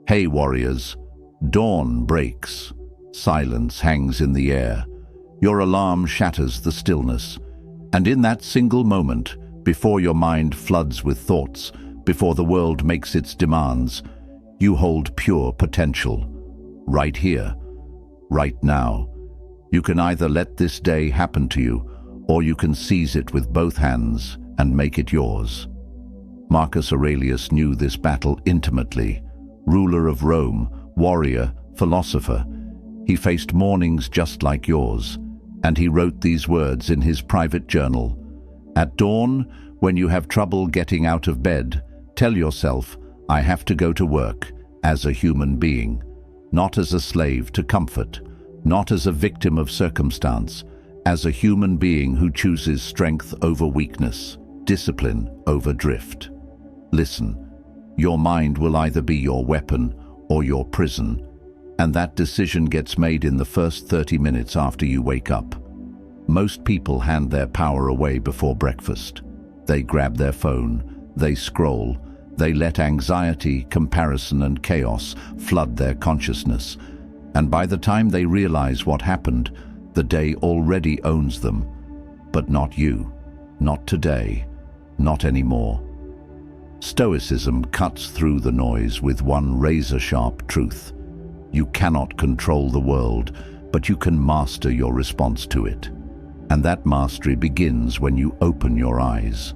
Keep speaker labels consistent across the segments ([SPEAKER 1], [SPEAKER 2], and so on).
[SPEAKER 1] Hey warriors, dawn breaks. Silence hangs in the air. Your alarm shatters the stillness. And in that single moment, before your mind floods with thoughts, before the world makes its demands, you hold pure potential. Right here, right now. You can either let this day happen to you, or you can seize it with both hands and make it yours. Marcus Aurelius knew this battle intimately. Ruler of Rome, warrior, philosopher, he faced mornings just like yours, and he wrote these words in his private journal. At dawn, when you have trouble getting out of bed, tell yourself, I have to go to work as a human being, not as a slave to comfort, not as a victim of circumstance, as a human being who chooses strength over weakness, discipline over drift. Listen, your mind will either be your weapon or your prison, and that decision gets made in the first 30 minutes after you wake up. Most people hand their power away before breakfast. They grab their phone, they scroll, they let anxiety, comparison, and chaos flood their consciousness. And by the time they realize what happened, the day already owns them. But not you, not today, not anymore. Stoicism cuts through the noise with one razor-sharp truth. You cannot control the world, but you can master your response to it. And that mastery begins when you open your eyes.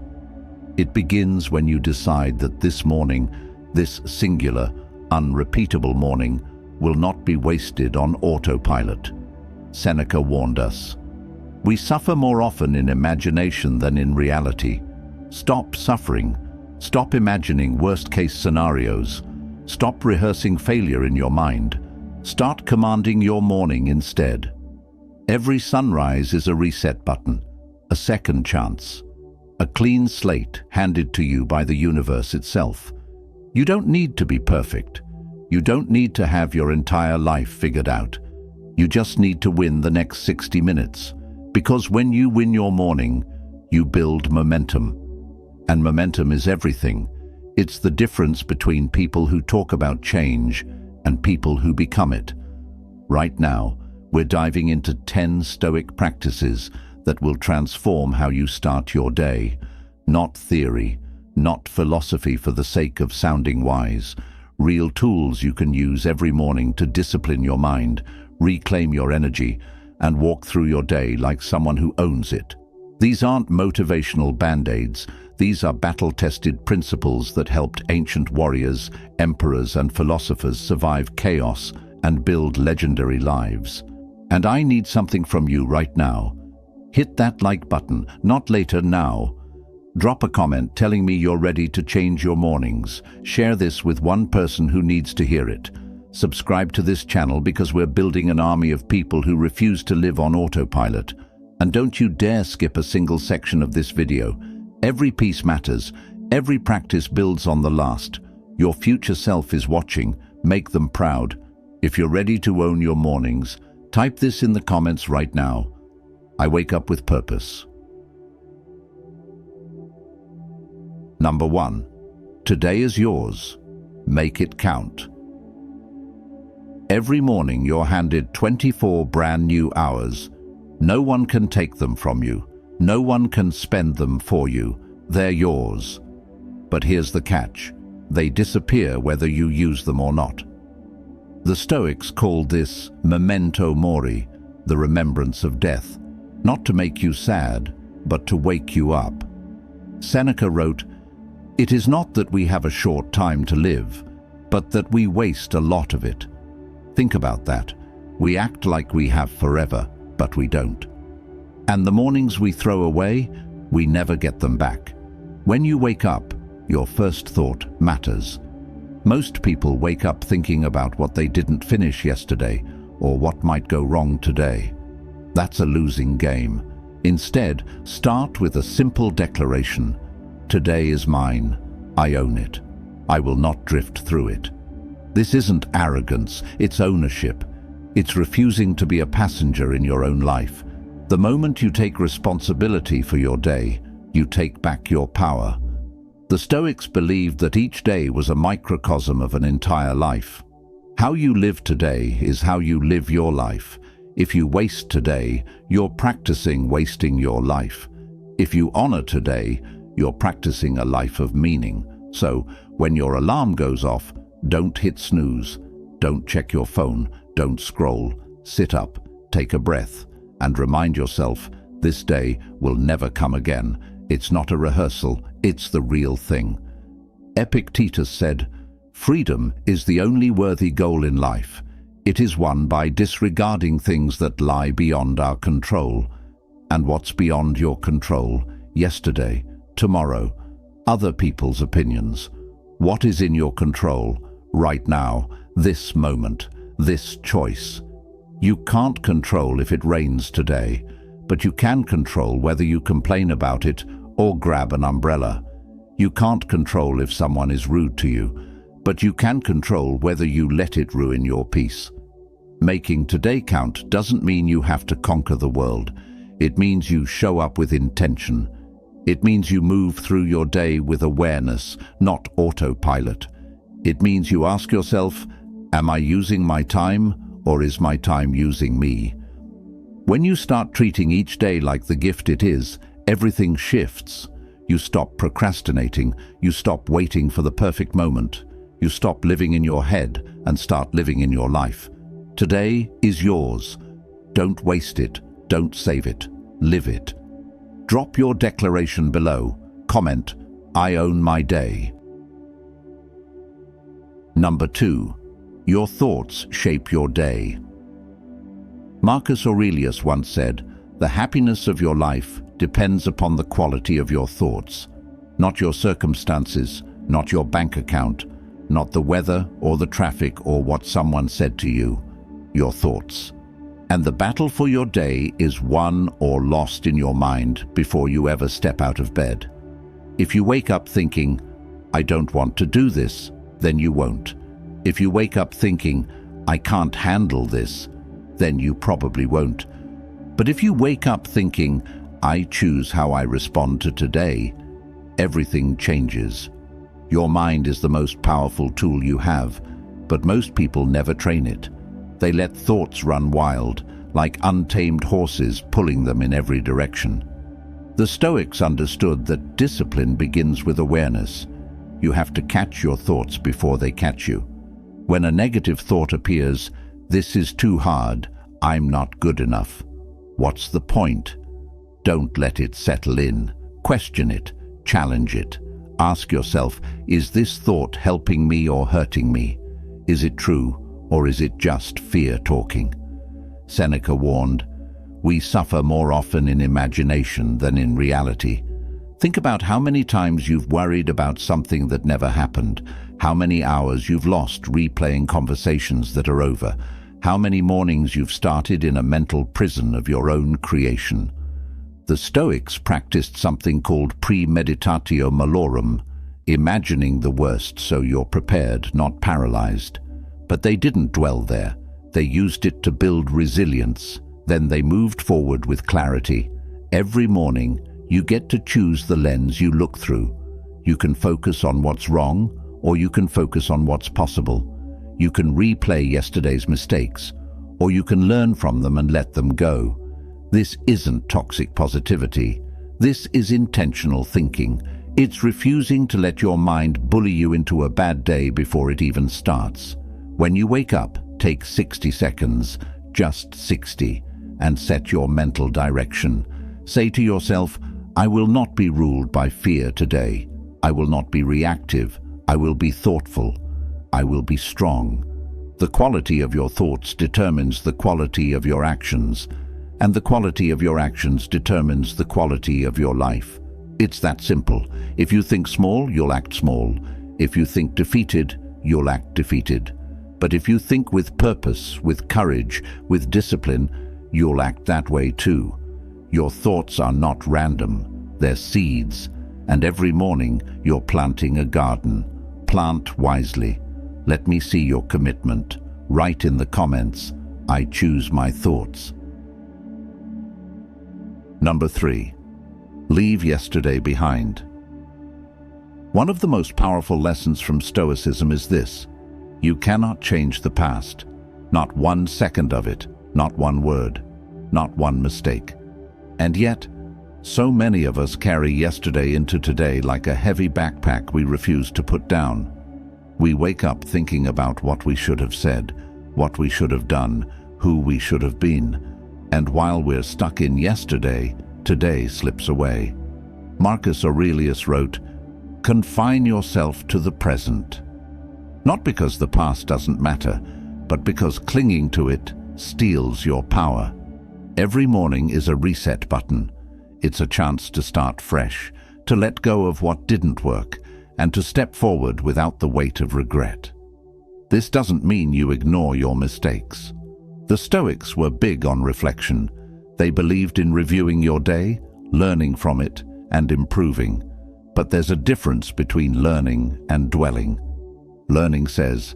[SPEAKER 1] It begins when you decide that this morning, this singular, unrepeatable morning, will not be wasted on autopilot. Seneca warned us. We suffer more often in imagination than in reality. Stop suffering. Stop imagining worst-case scenarios. Stop rehearsing failure in your mind. Start commanding your morning instead. Every sunrise is a reset button, a second chance, a clean slate handed to you by the universe itself. You don't need to be perfect. You don't need to have your entire life figured out. You just need to win the next 60 minutes. Because when you win your morning, you build momentum. And momentum is everything. It's the difference between people who talk about change and people who become it. Right now, we're diving into 10 Stoic practices that will transform how you start your day. Not theory, not philosophy for the sake of sounding wise. Real tools you can use every morning to discipline your mind, reclaim your energy, and walk through your day like someone who owns it. These aren't motivational band-aids. These are battle-tested principles that helped ancient warriors, emperors, and philosophers survive chaos and build legendary lives. And I need something from you right now. Hit that like button, not later, now. Drop a comment telling me you're ready to change your mornings. Share this with one person who needs to hear it. Subscribe to this channel because we're building an army of people who refuse to live on autopilot. And don't you dare skip a single section of this video. Every piece matters. Every practice builds on the last. Your future self is watching. Make them proud. If you're ready to own your mornings, type this in the comments right now. I wake up with purpose. Number 1. Today is yours. Make it count. Every morning you're handed 24 brand new hours. No one can take them from you. No one can spend them for you. They're yours. But here's the catch. They disappear whether you use them or not. The Stoics called this memento mori, the remembrance of death, not to make you sad, but to wake you up. Seneca wrote, "It is not that we have a short time to live, but that we waste a lot of it." Think about that. We act like we have forever, but we don't. And the mornings we throw away, we never get them back. When you wake up, your first thought matters. Most people wake up thinking about what they didn't finish yesterday or what might go wrong today. That's a losing game. Instead, start with a simple declaration. Today is mine. I own it. I will not drift through it. This isn't arrogance, it's ownership. It's refusing to be a passenger in your own life. The moment you take responsibility for your day, you take back your power. The Stoics believed that each day was a microcosm of an entire life. How you live today is how you live your life. If you waste today, you're practicing wasting your life. If you honor today, you're practicing a life of meaning. So, when your alarm goes off, don't hit snooze. Don't check your phone. Don't scroll. Sit up, take a breath, and remind yourself, this day will never come again. It's not a rehearsal, it's the real thing. Epictetus said, "Freedom is the only worthy goal in life. It is won by disregarding things that lie beyond our control." And what's beyond your control? Yesterday, tomorrow, other people's opinions. What is in your control? Right now, this moment, this choice. You can't control if it rains today, but you can control whether you complain about it or grab an umbrella. You can't control if someone is rude to you, but you can control whether you let it ruin your peace. Making today count doesn't mean you have to conquer the world. It means you show up with intention. It means you move through your day with awareness, not autopilot. It means you ask yourself, am I using my time, or is my time using me? When you start treating each day like the gift it is, everything shifts. You stop procrastinating. You stop waiting for the perfect moment. You stop living in your head and start living in your life. Today is yours. Don't waste it. Don't save it. Live it. Drop your declaration below. Comment, "I own my day." Number 2. Your thoughts shape your day. Marcus Aurelius once said, "The happiness of your life depends upon the quality of your thoughts, not your circumstances, not your bank account, not the weather or the traffic or what someone said to you, your thoughts." And the battle for your day is won or lost in your mind before you ever step out of bed. If you wake up thinking, "I don't want to do this," then you won't. If you wake up thinking, "I can't handle this," then you probably won't. But if you wake up thinking, "I choose how I respond to today," everything changes. Your mind is the most powerful tool you have, but most people never train it. They let thoughts run wild, like untamed horses pulling them in every direction. The Stoics understood that discipline begins with awareness. You have to catch your thoughts before they catch you. When a negative thought appears, "This is too hard, I'm not good enough," what's the point? Don't let it settle in. Question it, challenge it. Ask yourself, is this thought helping me or hurting me? Is it true, or is it just fear talking? Seneca warned, "We suffer more often in imagination than in reality." Think about how many times you've worried about something that never happened, how many hours you've lost replaying conversations that are over, how many mornings you've started in a mental prison of your own creation. The Stoics practiced something called premeditatio malorum, imagining the worst so you're prepared, not paralyzed. But they didn't dwell there. They used it to build resilience. Then they moved forward with clarity. Every morning, you get to choose the lens you look through. You can focus on what's wrong, or you can focus on what's possible. You can replay yesterday's mistakes, or you can learn from them and let them go. This isn't toxic positivity. This is intentional thinking. It's refusing to let your mind bully you into a bad day before it even starts. When you wake up, take 60 seconds, just 60, and set your mental direction. Say to yourself, "I will not be ruled by fear today. I will not be reactive. I will be thoughtful. I will be strong." The quality of your thoughts determines the quality of your actions, and the quality of your actions determines the quality of your life. It's that simple. If you think small, you'll act small. If you think defeated, you'll act defeated. But if you think with purpose, with courage, with discipline, you'll act that way too. Your thoughts are not random. They're seeds. And every morning, you're planting a garden. Plant wisely. Let me see your commitment. Write in the comments, "I choose my thoughts." Number 3. Leave yesterday behind. One of the most powerful lessons from Stoicism is this: you cannot change the past. Not 1 second of it, not one word, not one mistake. And yet, so many of us carry yesterday into today like a heavy backpack we refuse to put down. We wake up thinking about what we should have said, what we should have done, who we should have been. And while we're stuck in yesterday, today slips away. Marcus Aurelius wrote, "Confine yourself to the present." Not because the past doesn't matter, but because clinging to it steals your power. Every morning is a reset button. It's a chance to start fresh, to let go of what didn't work, and to step forward without the weight of regret. This doesn't mean you ignore your mistakes. The Stoics were big on reflection. They believed in reviewing your day, learning from it, and improving. But there's a difference between learning and dwelling. Learning says,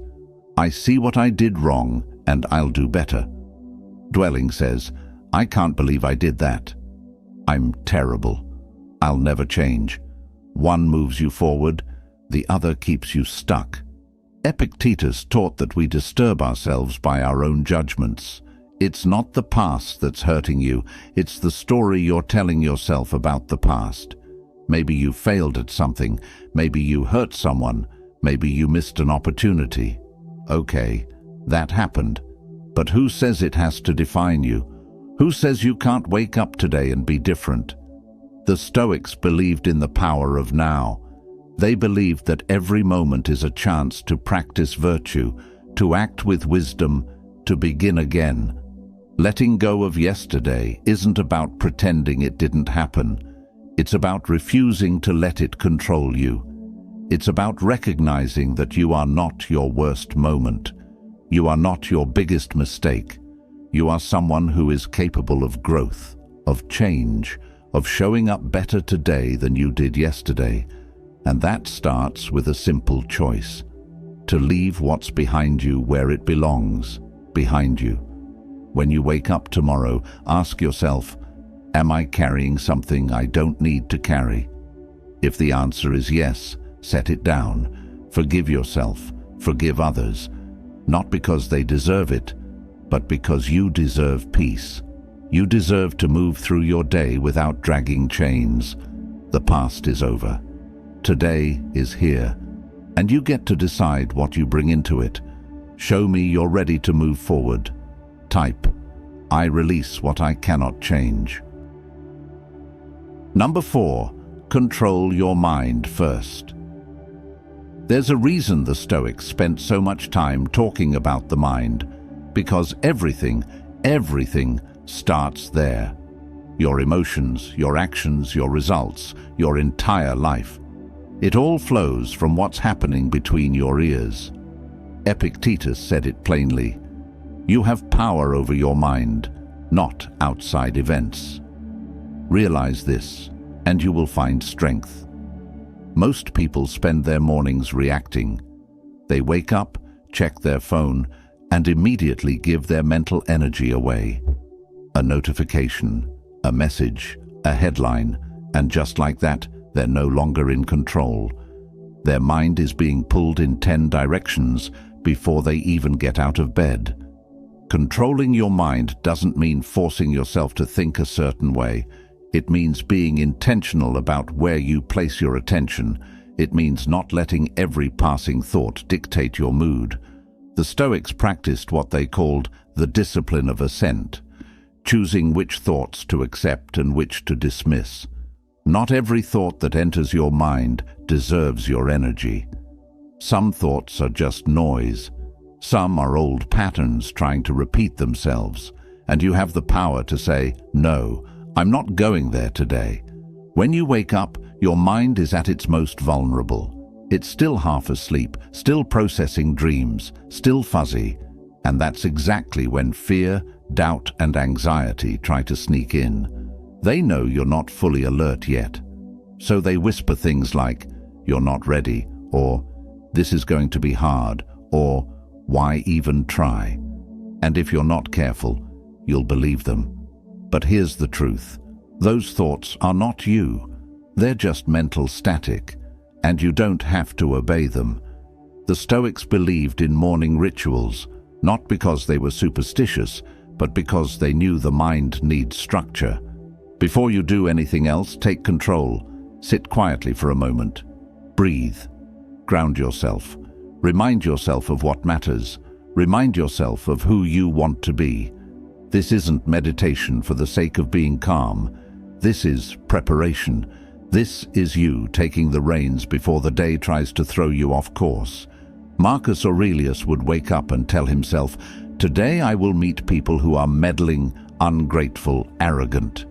[SPEAKER 1] "I see what I did wrong, and I'll do better." Dwelling says, "I can't believe I did that. I'm terrible. I'll never change." One moves you forward, the other keeps you stuck. Epictetus taught that we disturb ourselves by our own judgments. It's not the past that's hurting you, it's the story you're telling yourself about the past. Maybe you failed at something, maybe you hurt someone, maybe you missed an opportunity. Okay, that happened. But who says it has to define you? Who says you can't wake up today and be different? The Stoics believed in the power of now. They believed that every moment is a chance to practice virtue, to act with wisdom, to begin again. Letting go of yesterday isn't about pretending it didn't happen. It's about refusing to let it control you. It's about recognizing that you are not your worst moment. You are not your biggest mistake. You are someone who is capable of growth, of change, of showing up better today than you did yesterday. And that starts with a simple choice: to leave what's behind you where it belongs, behind you. When you wake up tomorrow, ask yourself, am I carrying something I don't need to carry? If the answer is yes, set it down. Forgive yourself, forgive others, not because they deserve it, but because you deserve peace. You deserve to move through your day without dragging chains. The past is over. Today is here, and you get to decide what you bring into it. Show me you're ready to move forward. Type, "I release what I cannot change." Number 4, control your mind first. There's a reason the Stoics spent so much time talking about the mind, because everything starts there. Your emotions, your actions, your results, your entire life. It all flows from what's happening between your ears. Epictetus said it plainly: you have power over your mind, not outside events. Realize this, and you will find strength. Most people spend their mornings reacting. They wake up, check their phone, and immediately give their mental energy away. A notification, a message, a headline, and just like that, they're no longer in control. Their mind is being pulled in 10 directions before they even get out of bed. Controlling your mind doesn't mean forcing yourself to think a certain way. It means being intentional about where you place your attention. It means not letting every passing thought dictate your mood. The Stoics practiced what they called the discipline of assent, choosing which thoughts to accept and which to dismiss. Not every thought that enters your mind deserves your energy. Some thoughts are just noise. Some are old patterns trying to repeat themselves, and you have the power to say, "No, I'm not going there today." When you wake up, your mind is at its most vulnerable. It's still half asleep, still processing dreams, still fuzzy, and that's exactly when fear, doubt, and anxiety try to sneak in. They know you're not fully alert yet, so they whisper things like, "You're not ready," or "This is going to be hard," or "Why even try?" And if you're not careful, you'll believe them. But here's the truth. Those thoughts are not you. They're just mental static. and you don't have to obey them. The Stoics believed in morning rituals, not because they were superstitious, but because they knew the mind needs structure. Before you do anything else, take control. Sit quietly for a moment. Breathe. Ground yourself. Remind yourself of what matters. Remind yourself of who you want to be. This isn't meditation for the sake of being calm. This is preparation. This is you taking the reins before the day tries to throw you off course. Marcus Aurelius would wake up and tell himself, "Today I will meet people who are meddling, ungrateful, arrogant."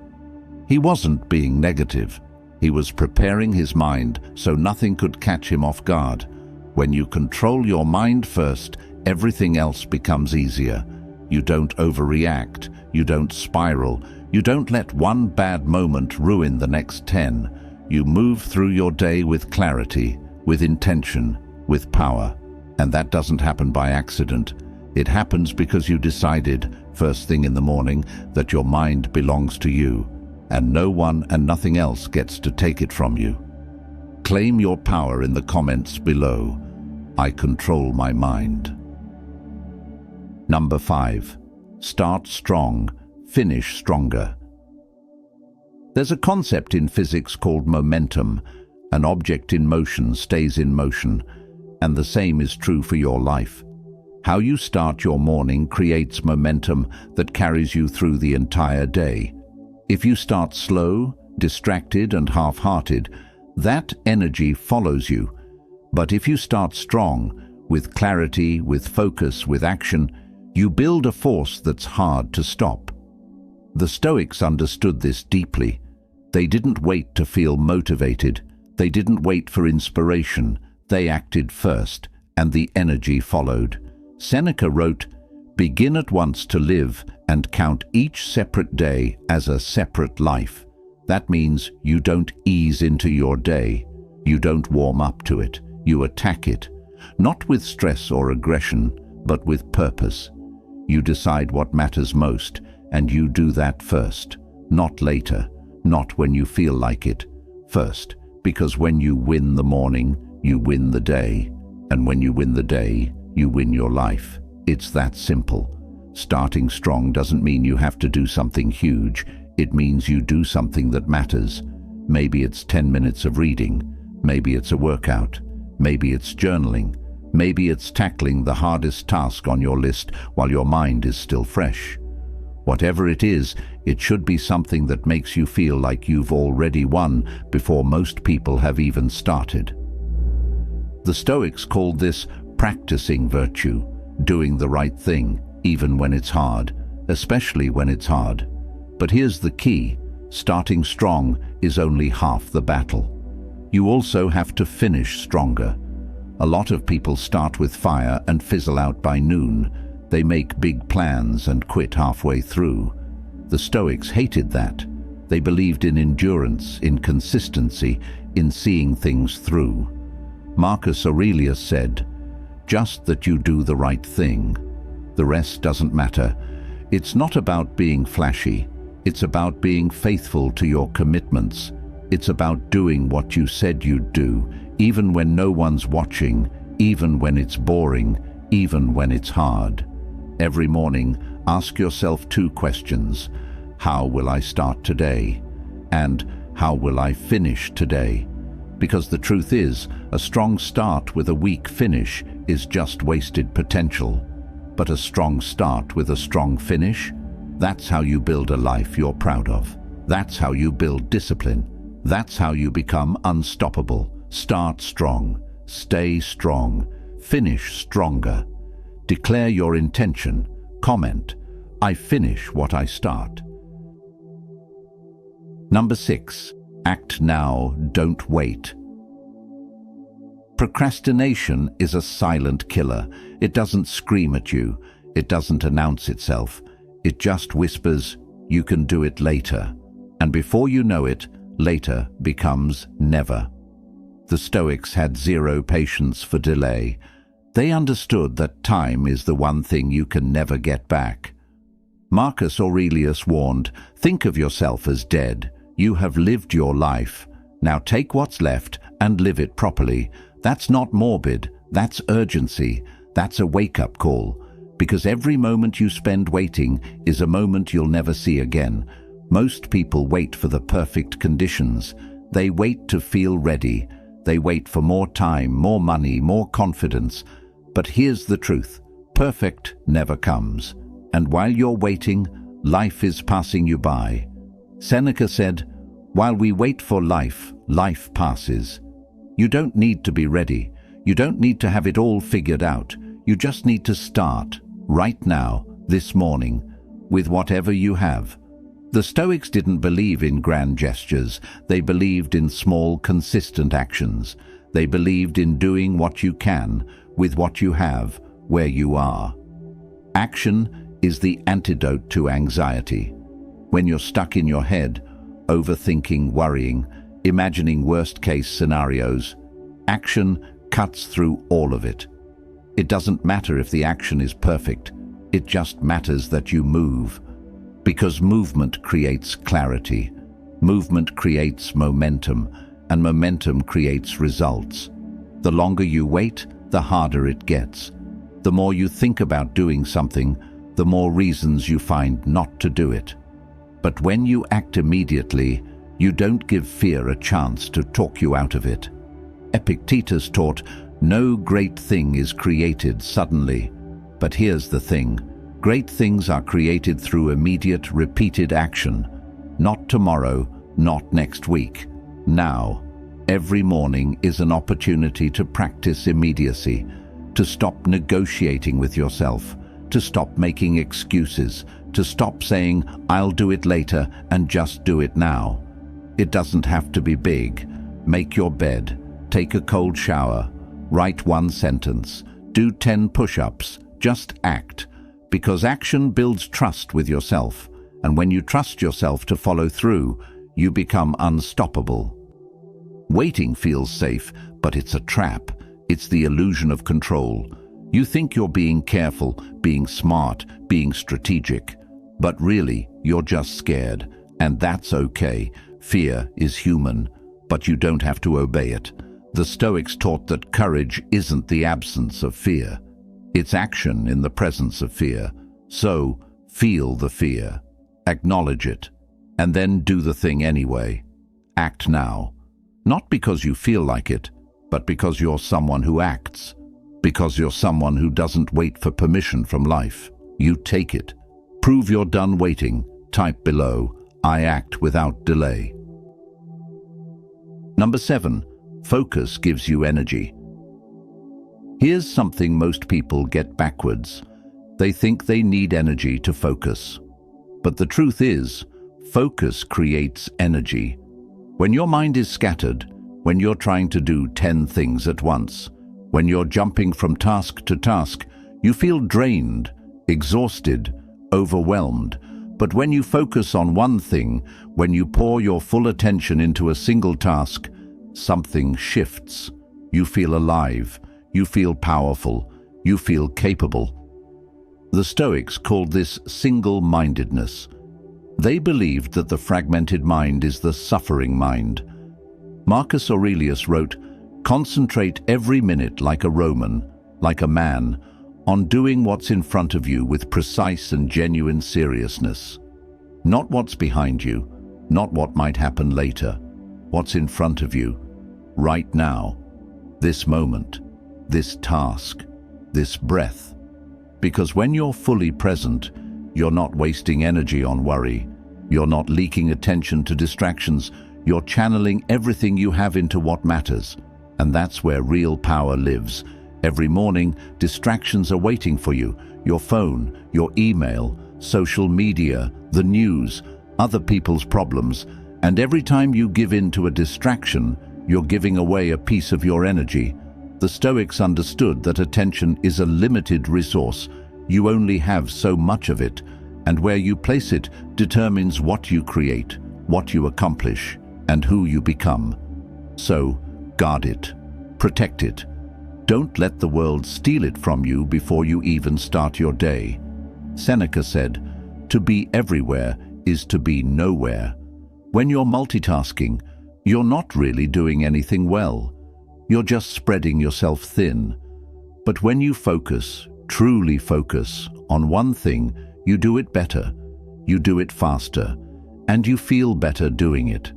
[SPEAKER 1] He wasn't being negative. He was preparing his mind so nothing could catch him off guard. When you control your mind first, everything else becomes easier. You don't overreact. You don't spiral. You don't let one bad moment ruin the next 10. You move through your day with clarity, with intention, with power. And that doesn't happen by accident. It happens because you decided, first thing in the morning, that your mind belongs to you, and no one and nothing else gets to take it from you. Claim your power in the comments below. I control my mind. Number 5. Start strong, finish stronger. There's a concept in physics called momentum. An object in motion stays in motion, and the same is true for your life. How you start your morning creates momentum that carries you through the entire day. If you start slow, distracted, and half-hearted, that energy follows you. But if you start strong, with clarity, with focus, with action, you build a force that's hard to stop. The Stoics understood this deeply. They didn't wait to feel motivated. They didn't wait for inspiration. They acted first, and the energy followed. Seneca wrote, "Begin at once to live and count each separate day as a separate life." That means you don't ease into your day. You don't warm up to it. You attack it, not with stress or aggression, but with purpose. You decide what matters most, and you do that first, not later, not when you feel like it. First, because when you win the morning, you win the day, and when you win the day, you win your life. It's that simple. Starting strong doesn't mean you have to do something huge. It means you do something that matters. Maybe it's 10 minutes of reading. Maybe it's a workout. Maybe it's journaling. Maybe it's tackling the hardest task on your list while your mind is still fresh. Whatever it is, it should be something that makes you feel like you've already won before most people have even started. The Stoics called this practicing virtue, doing the right thing, even when it's hard, especially when it's hard. But here's the key: starting strong is only half the battle. You also have to finish stronger. A lot of people start with fire and fizzle out by noon. They make big plans and quit halfway through. The Stoics hated that. They believed in endurance, in consistency, in seeing things through. Marcus Aurelius said, "Just that you do the right thing. The rest doesn't matter." It's not about being flashy. It's about being faithful to your commitments. It's about doing what you said you'd do, even when no one's watching, even when it's boring, even when it's hard. Every morning, ask yourself 2 questions. How will I start today? And how will I finish today? Because the truth is, a strong start with a weak finish is just wasted potential. But a strong start with a strong finish? That's how you build a life you're proud of. That's how you build discipline. That's how you become unstoppable. Start strong, stay strong, finish stronger. Declare your intention. Comment, "I finish what I start." Number 6. Act now, don't wait. Procrastination is a silent killer. It doesn't scream at you. It doesn't announce itself. It just whispers, "You can do it later." And before you know it, later becomes never. The Stoics had zero patience for delay. They understood that time is the one thing you can never get back. Marcus Aurelius warned, "Think of yourself as dead. You have lived your life. Now take what's left and live it properly. That's not morbid, that's urgency, that's a wake-up call. Because every moment you spend waiting is a moment you'll never see again. Most people wait for the perfect conditions. They wait to feel ready. They wait for more time, more money, more confidence. But here's the truth. Perfect never comes. And while you're waiting, life is passing you by. Seneca said, "While we wait for life, life passes." You don't need to be ready. You don't need to have it all figured out. You just need to start, right now, this morning, with whatever you have. The Stoics didn't believe in grand gestures. They believed in small, consistent actions. They believed in doing what you can, with what you have, where you are. Action is the antidote to anxiety. When you're stuck in your head, overthinking, worrying, imagining worst-case scenarios, action cuts through all of it. It doesn't matter if the action is perfect. It just matters that you move. Because movement creates clarity. Movement creates momentum, and momentum creates results. The longer you wait, the harder it gets. The more you think about doing something, the more reasons you find not to do it. But when you act immediately, you don't give fear a chance to talk you out of it. Epictetus taught, "No great thing is created suddenly." But here's the thing. Great things are created through immediate, repeated action. Not tomorrow, not next week. Now. Every morning is an opportunity to practice immediacy, to stop negotiating with yourself, to stop making excuses, to stop saying, "I'll do it later," and just do it now. It doesn't have to be big. Make your bed, take a cold shower, write one sentence, do 10 push-ups, just act. Because action builds trust with yourself, and when you trust yourself to follow through, you become unstoppable. Waiting feels safe, but it's a trap. It's the illusion of control. You think you're being careful, being smart, being strategic. But really, you're just scared. And that's okay. Fear is human, but you don't have to obey it. The Stoics taught that courage isn't the absence of fear. It's action in the presence of fear. So, feel the fear. Acknowledge it. And then do the thing anyway. Act now. Not because you feel like it, but because you're someone who acts. Because you're someone who doesn't wait for permission from life. You take it. Prove you're done waiting. Type below, "I act without delay." Number 7, focus gives you energy. Here's something most people get backwards. They think they need energy to focus. But the truth is, focus creates energy. When your mind is scattered, when you're trying to do 10 things at once, when you're jumping from task to task, you feel drained, exhausted, overwhelmed. But when you focus on one thing, when you pour your full attention into a single task, something shifts. You feel alive, you feel powerful, you feel capable. The Stoics called this single-mindedness. They believed that the fragmented mind is the suffering mind. Marcus Aurelius wrote, "Concentrate every minute like a Roman, like a man, on doing what's in front of you with precise and genuine seriousness. Not what's behind you, not what might happen later. What's in front of you, right now, this moment, this task, this breath. Because when you're fully present, you're not wasting energy on worry. You're not leaking attention to distractions. You're channeling everything you have into what matters. And that's where real power lives. Every morning, distractions are waiting for you. Your phone, your email, social media, the news, other people's problems. And every time you give in to a distraction, you're giving away a piece of your energy. The Stoics understood that attention is a limited resource. You only have so much of it, and where you place it determines what you create, what you accomplish, and who you become. So, guard it, protect it. Don't let the world steal it from you before you even start your day. Seneca said, "To be everywhere is to be nowhere." When you're multitasking, you're not really doing anything well. You're just spreading yourself thin. But when you focus, truly focus, on one thing, you do it better, you do it faster, and you feel better doing it.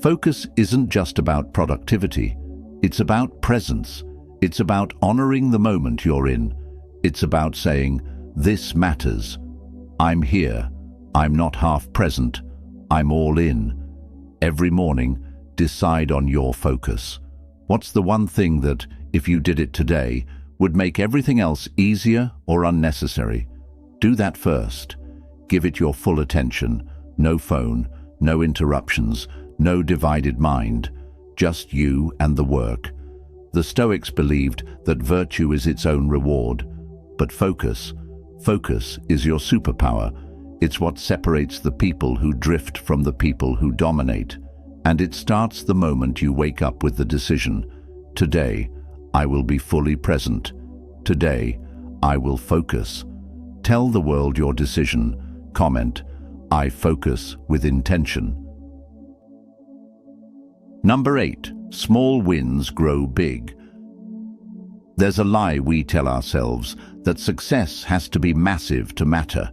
[SPEAKER 1] Focus isn't just about productivity. It's about presence. It's about honoring the moment you're in. It's about saying, "This matters. I'm here. I'm not half present. I'm all in." Every morning, decide on your focus. What's the one thing that, if you did it today, would make everything else easier or unnecessary? Do that first. Give it your full attention. No phone, no interruptions, no divided mind. Just you and the work. The Stoics believed that virtue is its own reward. But focus is your superpower. It's what separates the people who drift from the people who dominate. And it starts the moment you wake up with the decision, "Today, I will be fully present. Today, I will focus." Tell the world your decision. Comment, "I focus with intention." Number 8. Small wins grow big. There's a lie we tell ourselves, that success has to be massive to matter,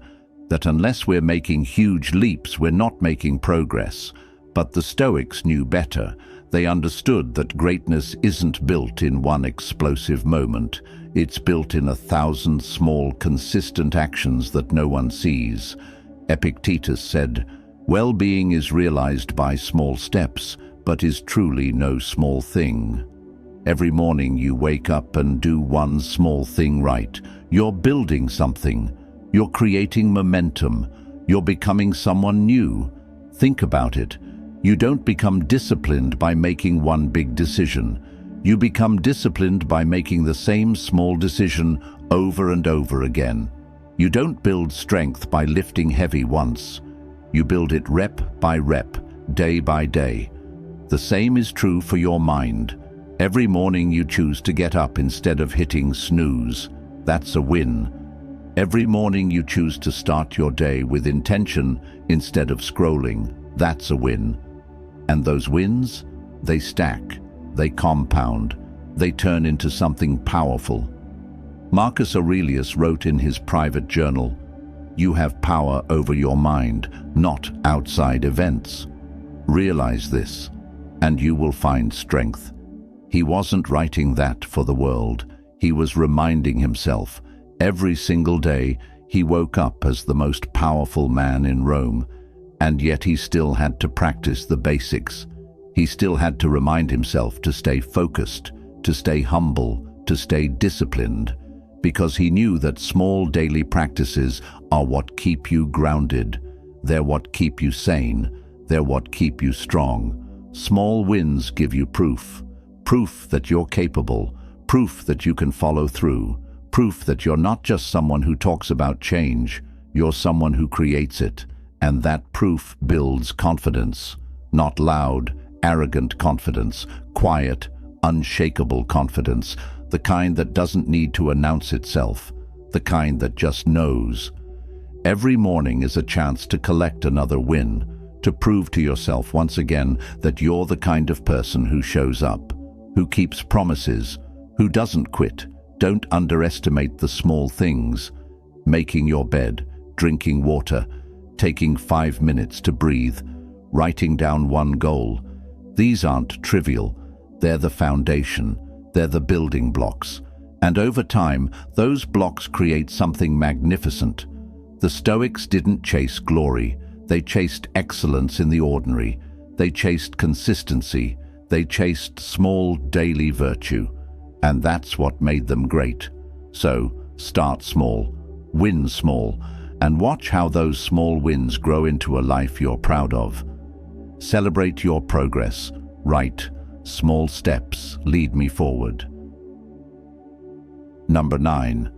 [SPEAKER 1] that unless we're making huge leaps, we're not making progress. But the Stoics knew better. They understood that greatness isn't built in one explosive moment. It's built in 1,000 small, consistent actions that no one sees. Epictetus said, "Well-being is realized by small steps, but is truly no small thing." Every morning you wake up and do one small thing right. You're building something. You're creating momentum. You're becoming someone new. Think about it. You don't become disciplined by making one big decision. You become disciplined by making the same small decision over and over again. You don't build strength by lifting heavy once. You build it rep by rep, day by day. The same is true for your mind. Every morning you choose to get up instead of hitting snooze. That's a win. Every morning you choose to start your day with intention instead of scrolling. That's a win. And those wins, they stack, they compound, they turn into something powerful. Marcus Aurelius wrote in his private journal, "You have power over your mind, not outside events. Realize this, and you will find strength." He wasn't writing that for the world. He was reminding himself. Every single day, he woke up as the most powerful man in Rome, and yet he still had to practice the basics. He still had to remind himself to stay focused, to stay humble, to stay disciplined, because he knew that small daily practices are what keep you grounded. They're what keep you sane. They're what keep you strong. Small wins give you proof. Proof that you're capable. Proof that you can follow through. Proof that you're not just someone who talks about change. You're someone who creates it. And that proof builds confidence. Not loud, arrogant confidence. Quiet, unshakable confidence. The kind that doesn't need to announce itself. The kind that just knows. Every morning is a chance to collect another win, to prove to yourself once again that you're the kind of person who shows up, who keeps promises, who doesn't quit. Don't underestimate the small things. Making your bed, drinking water, taking 5 minutes to breathe, writing down one goal. These aren't trivial. They're the foundation. They're the building blocks. And over time, those blocks create something magnificent. The Stoics didn't chase glory. They chased excellence in the ordinary. They chased consistency. They chased small daily virtue. And that's what made them great. So, start small, win small, and watch how those small wins grow into a life you're proud of. Celebrate your progress. Write, "Small steps lead me forward." Number 9.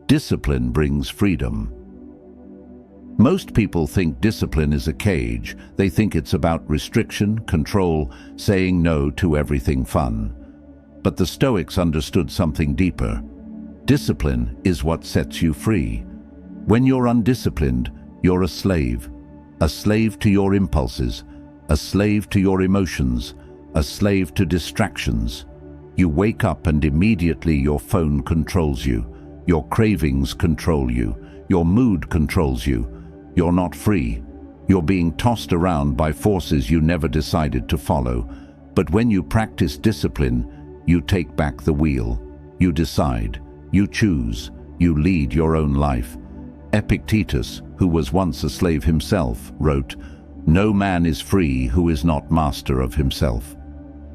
[SPEAKER 1] Discipline brings freedom. Most people think discipline is a cage. They think it's about restriction, control, saying no to everything fun. But the Stoics understood something deeper. Discipline is what sets you free. When you're undisciplined, you're a slave to your impulses, a slave to your emotions, a slave to distractions. You wake up and immediately your phone controls you, your cravings control you, your mood controls you. You're not free. You're being tossed around by forces you never decided to follow. But when you practice discipline, you take back the wheel. You decide, you choose, you lead your own life. Epictetus, who was once a slave himself, wrote, "No man is free who is not master of himself."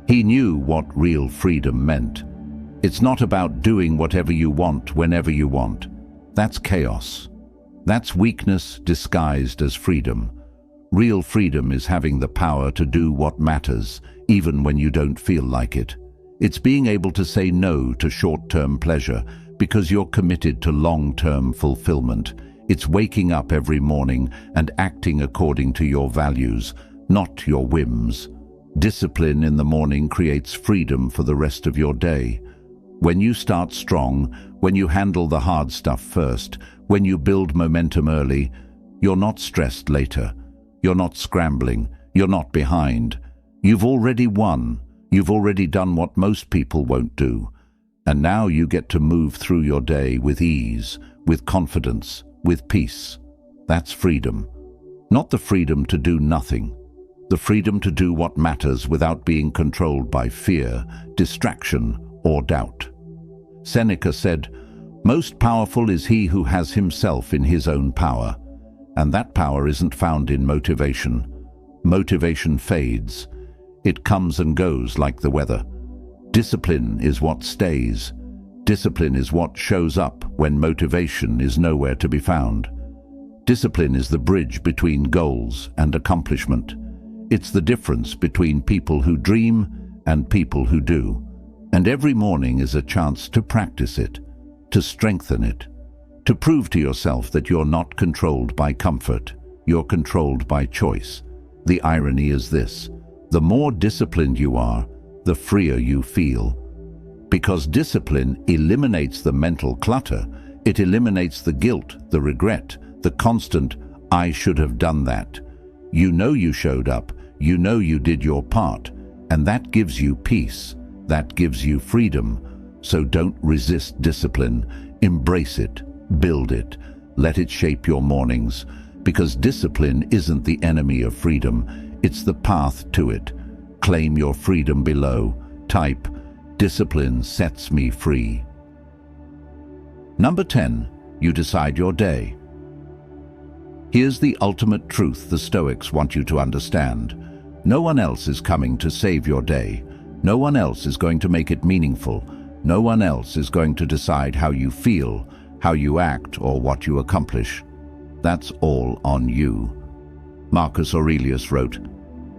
[SPEAKER 1] He knew what real freedom meant. It's not about doing whatever you want whenever you want. That's chaos. That's weakness disguised as freedom. Real freedom is having the power to do what matters, even when you don't feel like it. It's being able to say no to short-term pleasure because you're committed to long-term fulfillment. It's waking up every morning and acting according to your values, not your whims. Discipline in the morning creates freedom for the rest of your day. When you start strong, when you handle the hard stuff first, when you build momentum early, you're not stressed later. You're not scrambling. You're not behind. You've already won. You've already done what most people won't do. And now you get to move through your day with ease, with confidence, with peace. That's freedom. Not the freedom to do nothing. The freedom to do what matters without being controlled by fear, distraction, or doubt. Seneca said, "Most powerful is he who has himself in his own power." And that power isn't found in motivation. Motivation fades. It comes and goes like the weather. Discipline is what stays. Discipline is what shows up when motivation is nowhere to be found. Discipline is the bridge between goals and accomplishment. It's the difference between people who dream and people who do. And every morning is a chance to practice it, to strengthen it, to prove to yourself that you're not controlled by comfort, you're controlled by choice. The irony is this: the more disciplined you are, the freer you feel. Because discipline eliminates the mental clutter, it eliminates the guilt, the regret, the constant, "I should have done that." You know you showed up, you know you did your part, and that gives you peace, that gives you freedom. So don't resist discipline, embrace it, build it, let it shape your mornings, because discipline isn't the enemy of freedom, it's the path to it. Claim your freedom below. Type, "Discipline sets me free." Number 10, you decide your day. Here's the ultimate truth the Stoics want you to understand. No one else is coming to save your day. No one else is going to make it meaningful. No one else is going to decide how you feel, how you act, or what you accomplish. That's all on you. Marcus Aurelius wrote,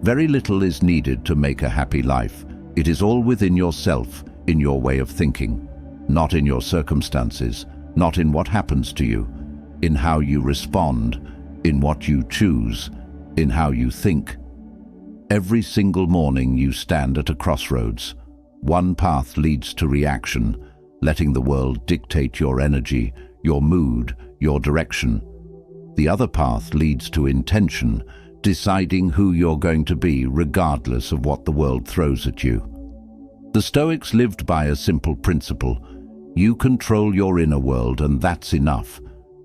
[SPEAKER 1] "Very little is needed to make a happy life. It is all within yourself, in your way of thinking, not in your circumstances, not in what happens to you, in how you respond, in what you choose, in how you think." Every single morning you stand at a crossroads. One path leads to reaction, letting the world dictate your energy, your mood, your direction. The other path leads to intention, deciding who you're going to be regardless of what the world throws at you. The Stoics lived by a simple principle. You control your inner world, and that's enough.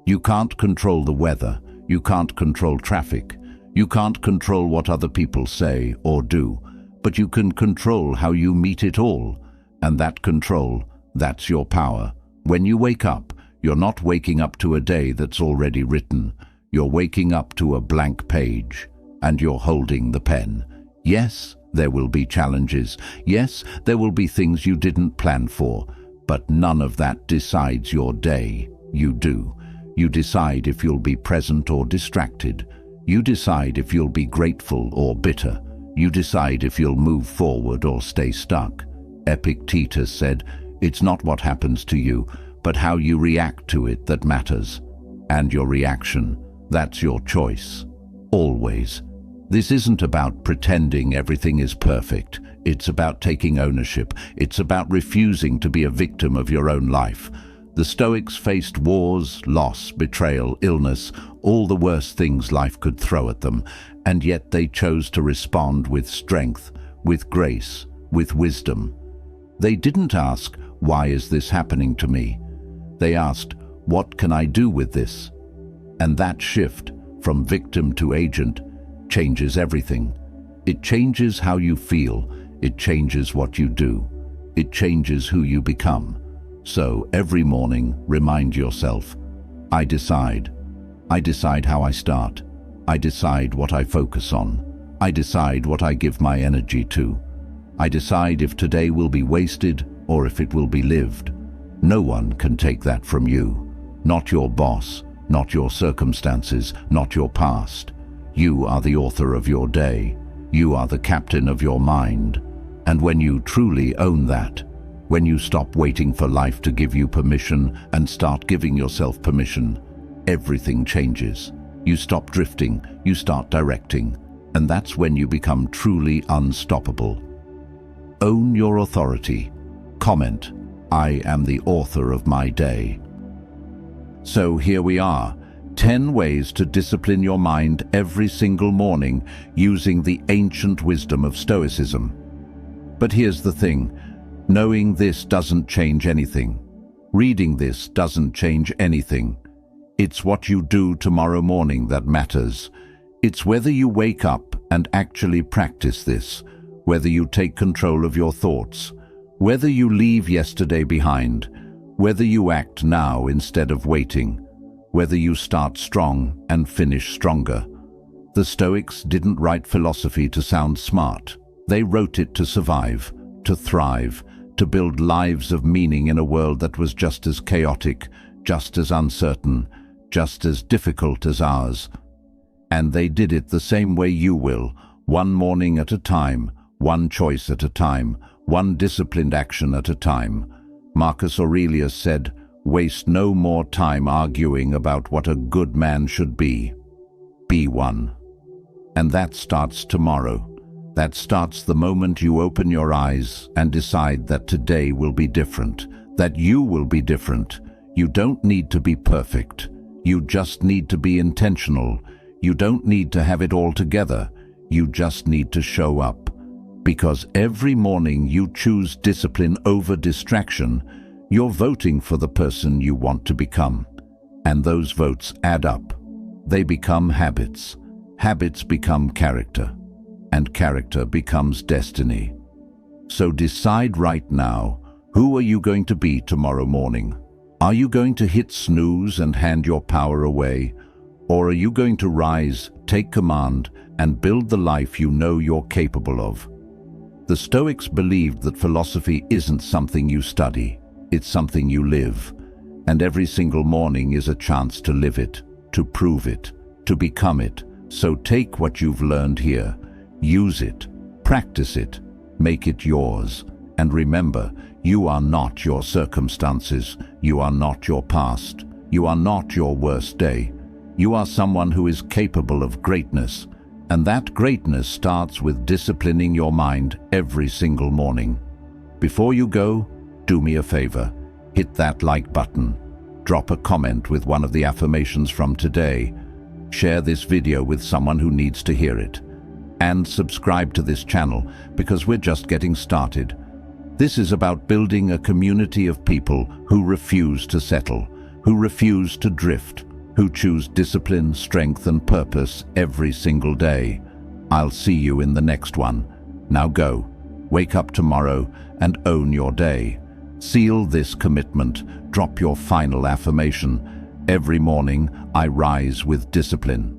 [SPEAKER 1] You can't control the weather. You can't control traffic. You can't control what other people say or do, but you can control how you meet it all. And that control, that's your power. When you wake up, you're not waking up to a day that's already written. You're waking up to a blank page, and you're holding the pen. Yes, there will be challenges. Yes, there will be things you didn't plan for, but none of that decides your day. You do. You decide if you'll be present or distracted. You decide if you'll be grateful or bitter. You decide if you'll move forward or stay stuck. Epictetus said, "It's not what happens to you, but how you react to it that matters. And your reaction, that's your choice. Always." This isn't about pretending everything is perfect. It's about taking ownership. It's about refusing to be a victim of your own life. The Stoics faced wars, loss, betrayal, illness, all the worst things life could throw at them, and yet they chose to respond with strength, with grace, with wisdom. They didn't ask, "Why is this happening to me?" They asked, "What can I do with this?" And that shift, from victim to agent, changes everything. It changes how you feel, it changes what you do, it changes who you become. So every morning, remind yourself, I decide. I decide how I start. I decide what I focus on. I decide what I give my energy to. I decide if today will be wasted or if it will be lived. No one can take that from you. Not your boss, not your circumstances, not your past. You are the author of your day. You are the captain of your mind. And when you truly own that, when you stop waiting for life to give you permission and start giving yourself permission, everything changes. You stop drifting, you start directing, and that's when you become truly unstoppable. Own your authority. Comment, I am the author of my day. So here we are, 10 ways to discipline your mind every single morning using the ancient wisdom of Stoicism. But here's the thing, knowing this doesn't change anything. Reading this doesn't change anything. It's what you do tomorrow morning that matters. It's whether you wake up and actually practice this, whether you take control of your thoughts, whether you leave yesterday behind, whether you act now instead of waiting, whether you start strong and finish stronger. The Stoics didn't write philosophy to sound smart. They wrote it to survive, to thrive, to build lives of meaning in a world that was just as chaotic, just as uncertain, just as difficult as ours. And they did it the same way you will, one morning at a time, one choice at a time, one disciplined action at a time. Marcus Aurelius said, "Waste no more time arguing about what a good man should be. Be one." And that starts tomorrow. That starts the moment you open your eyes and decide that today will be different, that you will be different. You don't need to be perfect. You just need to be intentional. You don't need to have it all together. You just need to show up. Because every morning you choose discipline over distraction, you're voting for the person you want to become. And those votes add up. They become habits. Habits become character. And character becomes destiny. So decide right now, who are you going to be tomorrow morning? Are you going to hit snooze and hand your power away? Or are you going to rise, take command, and build the life you know you're capable of? The Stoics believed that philosophy isn't something you study, it's something you live. And every single morning is a chance to live it, to prove it, to become it. So take what you've learned here, use it, practice it, make it yours. And remember, you are not your circumstances, you are not your past, you are not your worst day. You are someone who is capable of greatness, and that greatness starts with disciplining your mind every single morning. Before you go, do me a favor, hit that like button, drop a comment with one of the affirmations from today, share this video with someone who needs to hear it, and subscribe to this channel because we're just getting started. This is about building a community of people who refuse to settle, who refuse to drift, who choose discipline, strength, and purpose every single day. I'll see you in the next one. Now go, wake up tomorrow and own your day. Seal this commitment, drop your final affirmation. Every morning, I rise with discipline.